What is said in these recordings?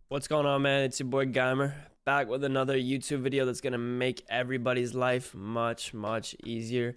What's going on, man? It's your boy Geimer back with another YouTube video that's gonna make everybody's life much easier.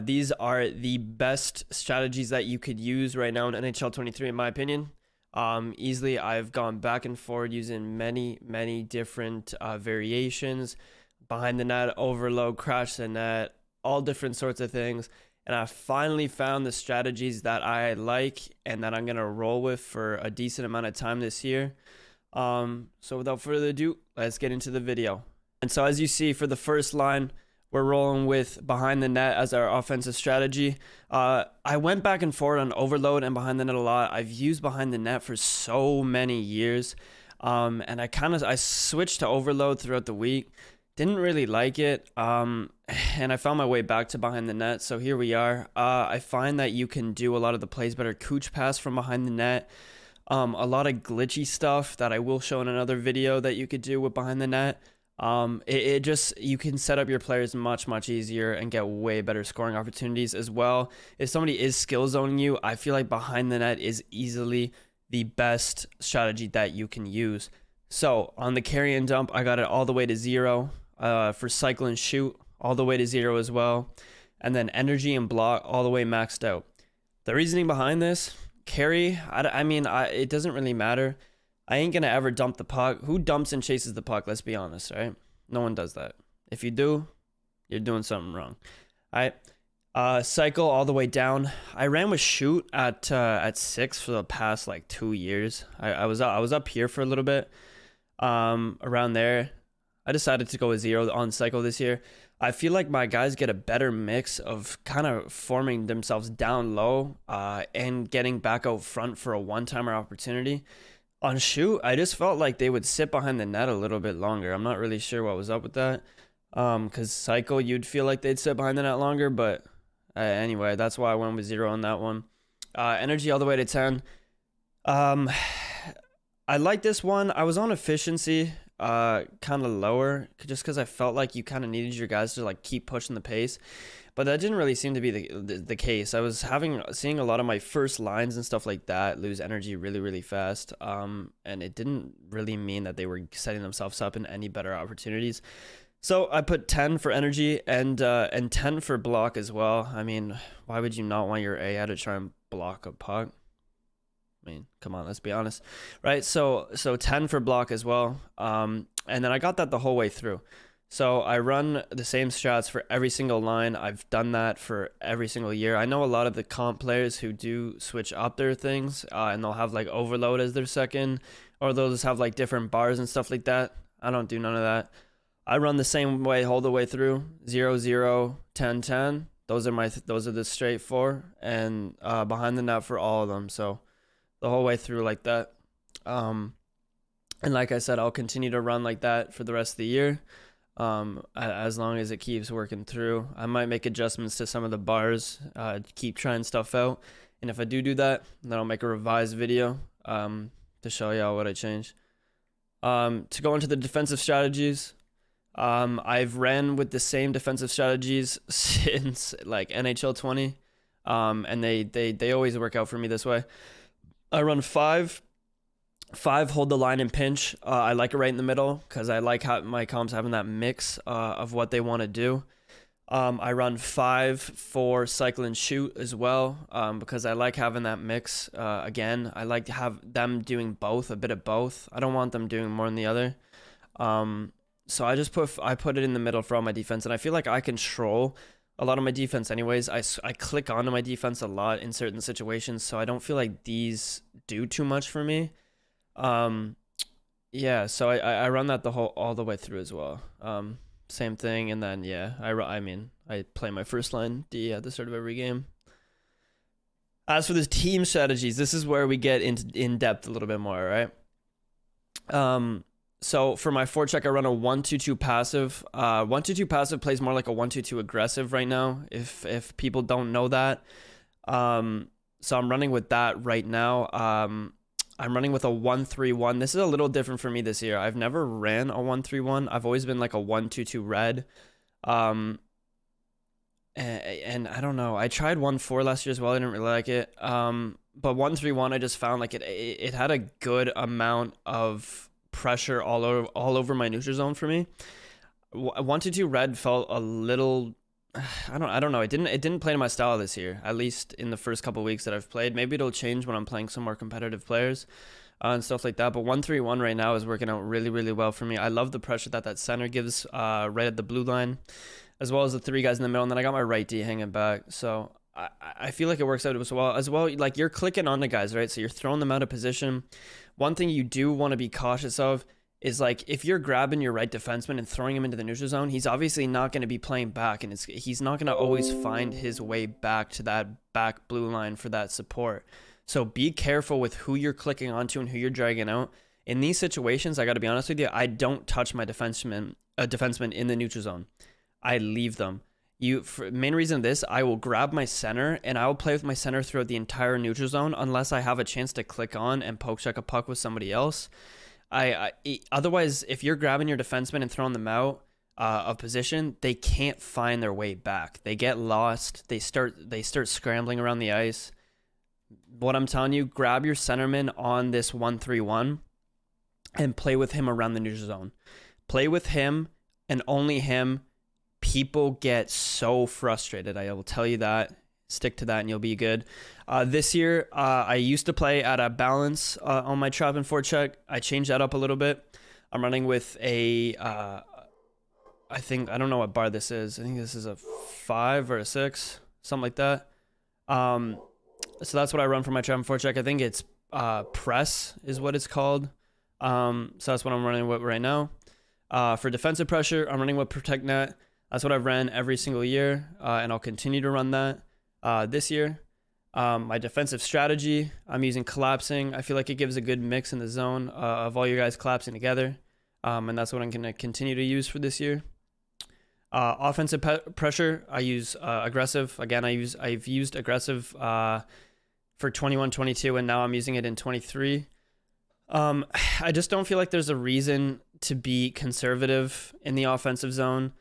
These are the best strategies that you could use right now in NHL 23, in my opinion. Easily, I've gone back and forward using many different variations, behind the net, overload, crash the net, all different sorts of things. And I finally found the strategies that I like and that I'm gonna roll with for a decent amount of time this year. So without further ado, let's get into the video. And so as you see, for the first line, we're rolling with behind the net as our offensive strategy. I went back and forth on overload and behind the net a lot. I've used behind the net for so many years. And I switched to overload throughout the week. Didn't really like it. And I found my way back to behind the net. So here we are. I find that you can do a lot of the plays better. Cooch pass from behind the net. A lot of glitchy stuff that I will show in another video that you could do with behind the net. You can set up your players much easier and get way better scoring opportunities as well. If somebody is skill zoning you, I feel like behind the net is easily the best strategy that you can use. So on the carry and dump, I got it all the way to 0. For cycle and shoot, all the way to 0 as well. And then energy and block all the way maxed out. The reasoning behind this, carry, it doesn't really matter. I ain't gonna ever dump the puck. Who dumps and chases the puck? Let's be honest, right? No one does that. If you do, you're doing something wrong. All right. Cycle all the way down. I ran with shoot at 6 for the past like 2 years. I was up here for a little bit. Around there, I decided to go with 0 on cycle this year. I feel like my guys get a better mix of kind of forming themselves down low and getting back out front for a one-timer opportunity. On shoot, I just felt like they would sit behind the net a little bit longer. I'm not really sure what was up with that. Because cycle, you'd feel like they'd sit behind the net longer. But anyway, that's why I went with 0 on that one. Energy all the way to 10. I like this one. I was on efficiency. Kind of lower just because I felt like you kind of needed your guys to like keep pushing the pace, but that didn't really seem to be the case. I was seeing a lot of my first lines and stuff like that lose energy really fast, and it didn't really mean that they were setting themselves up in any better opportunities. So I put 10 for energy and 10 for block as well. I mean, why would you not want your AI to try and block a puck? I mean, come on, let's be honest, right? So 10 for block as well. And then I got that the whole way through. So I run the same strats for every single line. I've done that for every single year. I know a lot of the comp players who do switch up their things, and they'll have like overload as their second, or they'll just have like different bars and stuff like that. I don't do none of that. I run the same way all the way through. 0 0 10 10. Those are the straight 4, and behind the net for all of them. So the whole way through like that. And like I said, I'll continue to run like that for the rest of the year, as long as it keeps working through. I might make adjustments to some of the bars, keep trying stuff out, and if I do that, then I'll make a revised video to show y'all what I changed. To go into the defensive strategies, I've ran with the same defensive strategies since like NHL 20, and they always work out for me this way. I run 5 hold the line and pinch. I like it right in the middle because I like how my comps having that mix of what they want to do. I run 5 for cycle and shoot as well, because I like having that mix. Again, I like to have them doing both, a bit of both. I don't want them doing more than the other. So I put it in the middle for all my defense, and I feel like I control a lot of my defense anyways. I click onto my defense a lot in certain situations, so I don't feel like these do too much for me. Yeah, so I run that all the way through as well. Same thing, and then yeah, I play my first line D at the start of every game. As for the team strategies, this is where we get in depth a little bit more, right? So for my forecheck, I run a 1-2-2 passive. 1-2-2 passive plays more like a 1-2-2 aggressive right now, if people don't know that. So I'm running with that right now. I'm running with a 1-3-1. This is a little different for me this year. I've never ran a 1-3-1. I've always been like a 1-2-2 red. And I don't know. I tried 1-4 last year as well. I didn't really like it. but 1-3-1, I just found like it had a good amount of pressure all over my neutral zone for me. 1-2 red felt a little, I don't know. It didn't play to my style this year, at least in the first couple weeks that I've played. Maybe it'll change when I'm playing some more competitive players and stuff like that. But 1-3-1 right now is working out really, really well for me. I love the pressure that center gives right at the blue line, as well as the three guys in the middle. And then I got my right D hanging back. So I feel like it works out as well. Like, you're clicking on the guys, right? So you're throwing them out of position. One thing you do want to be cautious of is, like, if you're grabbing your right defenseman and throwing him into the neutral zone, he's obviously not going to be playing back, and he's not going to always find his way back to that back blue line for that support. So be careful with who you're clicking onto and who you're dragging out. In these situations, I got to be honest with you, I don't touch my defenseman in the neutral zone. I leave them. Main reason of this, I will grab my center and I will play with my center throughout the entire neutral zone unless I have a chance to click on and poke check a puck with somebody else. Otherwise, if you're grabbing your defenseman and throwing them out of position, they can't find their way back. They get lost. They start scrambling around the ice. What I'm telling you, grab your centerman on this 1-3-1 and play with him around the neutral zone. Play with him and only him. People get so frustrated. I will tell you that. Stick to that and you'll be good. This year, I used to play at a balance on my trap and forecheck. I changed that up a little bit. I'm running with I don't know what bar this is. I think this is a 5 or a 6, something like that. So that's what I run for my trap and forecheck. I think it's press is what it's called. So that's what I'm running with right now. For defensive pressure, I'm running with protect net. That's what I've ran every single year, and I'll continue to run that this year. My defensive strategy, I'm using collapsing. I feel like it gives a good mix in the zone of all you guys collapsing together, and that's what I'm going to continue to use for this year. Offensive pressure, I use aggressive. Again, I've used aggressive for 21-22, and now I'm using it in 23. I just don't feel like there's a reason to be conservative in the offensive zone.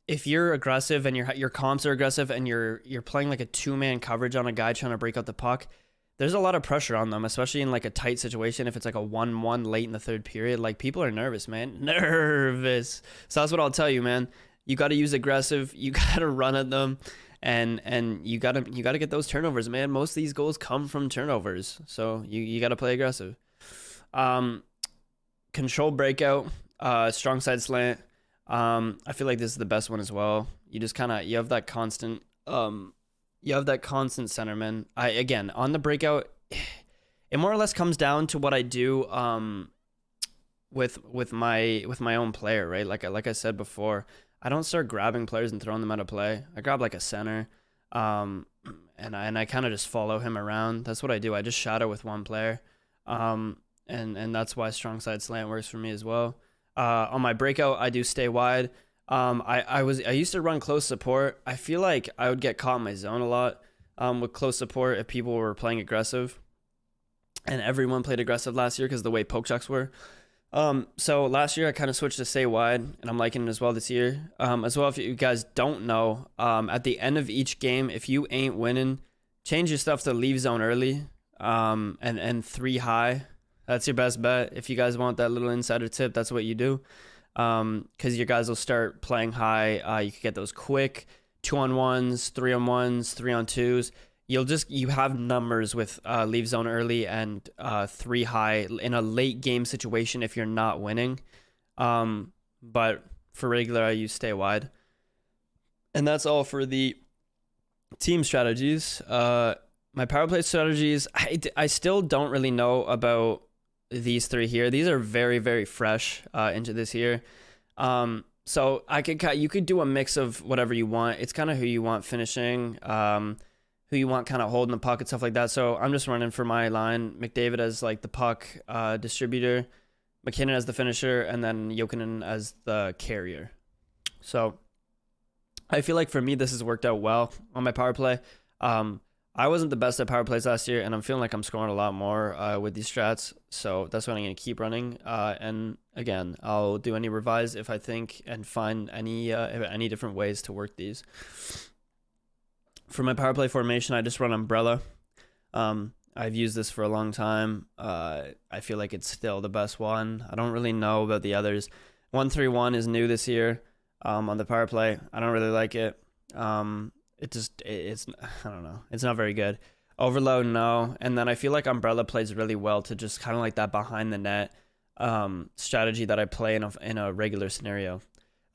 If you're aggressive and your comps are aggressive and you're playing like a 2-man coverage on a guy trying to break out the puck, there's a lot of pressure on them, especially in like a tight situation. If it's like a 1-1 late in the third period, like, people are nervous, man. Nervous. So that's what I'll tell you, man. You got to use aggressive. You got to run at them, and you got to get those turnovers, man. Most of these goals come from turnovers, so you got to play aggressive. Control breakout, strong side slant. I feel like this is the best one as well. You just you have that constant centerman. Again, on the breakout, it more or less comes down to what I do with my own player, right? Like I said before, I don't start grabbing players and throwing them out of play. I grab like a center, and I kind of just follow him around. That's what I do. I just shadow with one player, and that's why strong side slant works for me as well. On my breakout, I do stay wide. I used to run close support. I feel like I would get caught in my zone a lot with close support if people were playing aggressive, and everyone played aggressive last year because the way poke checks were. So last year I kind of switched to stay wide, and I'm liking it as well this year. As well, if you guys don't know, at the end of each game, if you ain't winning, change your stuff to leave zone early, and 3 high. That's your best bet. If you guys want that little insider tip, that's what you do. Because your guys will start playing high. You can get those quick 2-on-1s, 3-on-1s, 3-on-2s. You have numbers with leave zone early and 3 high in a late game situation if you're not winning. But for regular, I use stay wide. And that's all for the team strategies. My power play strategies, I still don't really know about these 3 here. These are very, very fresh into this year. So you could do a mix of whatever you want. It's kind of who you want finishing, who you want kind of holding the puck and stuff like that. So I'm just running for my line. McDavid as like the puck distributor, McKinnon as the finisher, and then Jokinen as the carrier. So I feel like for me, this has worked out well on my power play. I wasn't the best at power plays last year, and I'm feeling like I'm scoring a lot more with these strats. So that's what I'm going to keep running. And again, I'll do any revise if I think and find any different ways to work these. For my power play formation, I just run umbrella. I've used this for a long time. I feel like it's still the best one. I don't really know about the others. 131 is new this year on the power play. I don't really like it. It's I don't know. It's not very good. Overload, no. And then I feel like Umbrella plays really well to just kind of like that behind the net strategy that I play in a regular scenario.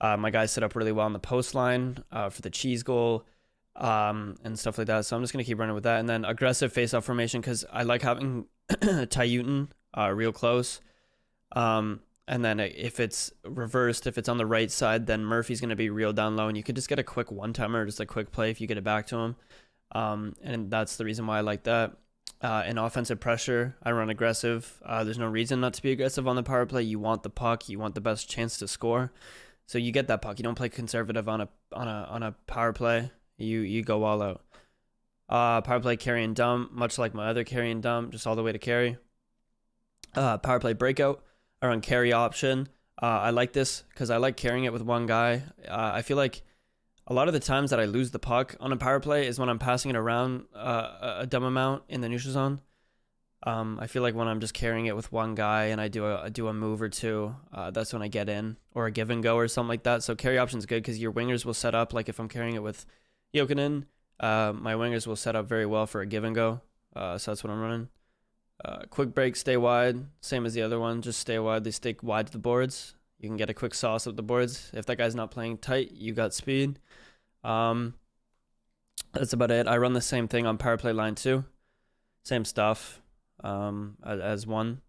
My guys set up really well on the post line for the cheese goal and stuff like that. So I'm just going to keep running with that. And then aggressive face-off formation because I like having Tayutin real close. And then if it's reversed, if it's on the right side, then Murphy's going to be real down low. And you could just get a quick one-timer, just a quick play if you get it back to him. And that's the reason why I like that. In offensive pressure, I run aggressive. There's no reason not to be aggressive on the power play. You want the puck. You want the best chance to score. So you get that puck. You don't play conservative on a power play. You go all out. Power play carry and dump, much like my other carry and dump, just all the way to carry. Power play breakout. I run carry option. I like this because I like carrying it with one guy. I feel like a lot of the times that I lose the puck on a power play is when I'm passing it around a dumb amount in the neutral zone. I feel like when I'm just carrying it with one guy and I do a move or two, that's when I get in, or a give and go or something like that. So carry option is good because your wingers will set up, like if I'm carrying it with Jokinen, my wingers will set up very well for a give and go. So that's what I'm running. Quick break, stay wide, same as the other one, just stay wide. They stick wide to the boards. You can get a quick sauce up the boards. If that guy's not playing tight, you got speed. That's about it. I run the same thing on power play line too. Same stuff as one.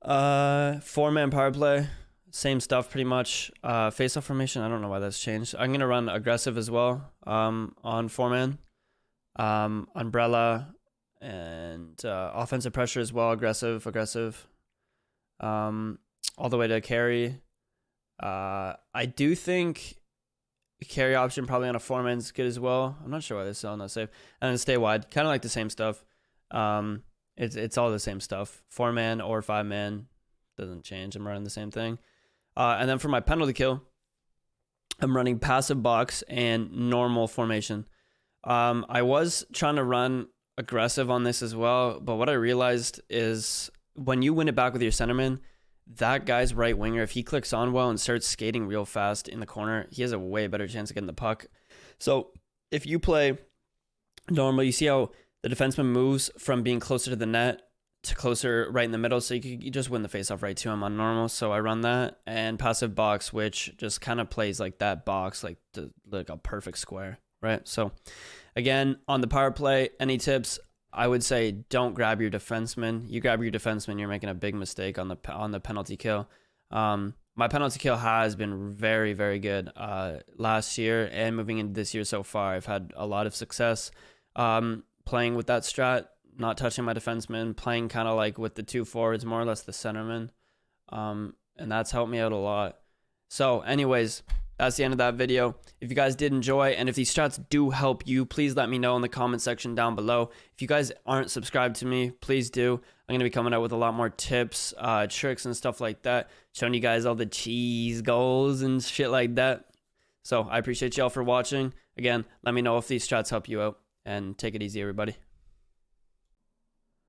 4-man power play, same stuff pretty much. Face-off formation, I don't know why that's changed. I'm going to run aggressive as well on 4-man. Umbrella and offensive pressure as well, aggressive. All the way to carry. I do think carry option probably on a 4-man is good as well. I'm not sure why this is on that safe. And then stay wide, kind of like the same stuff. It's all the same stuff. 4-man or 5-man doesn't change. I'm running the same thing. And then for my penalty kill, I'm running passive box and normal formation. I was trying to run aggressive on this as well, but what I realized is when you win it back with your centerman, that guy's right winger, if he clicks on well and starts skating real fast in the corner, he has a way better chance of getting the puck. So if you play normal, you see how the defenseman moves from being closer to the net to closer right in the middle, so you just win the faceoff right to him on normal. So I run that, and passive box, which just kind of plays like that box, like a perfect square, right? So again, on the power play, any tips? I would say don't grab your defenseman. You grab your defenseman, you're making a big mistake on the penalty kill. My penalty kill has been very, very good last year and moving into this year so far. I've had a lot of success playing with that strat, not touching my defenseman, playing kind of like with the 2 forwards, more or less the centerman. And that's helped me out a lot. So anyways, that's the end of that video. If you guys did enjoy, and if these strats do help you, please let me know in the comment section down below. If you guys aren't subscribed to me, please do. I'm going to be coming out with a lot more tips, tricks, and stuff like that, showing you guys all the cheese goals and shit like that. So I appreciate y'all for watching. Again, let me know if these strats help you out, and take it easy, everybody.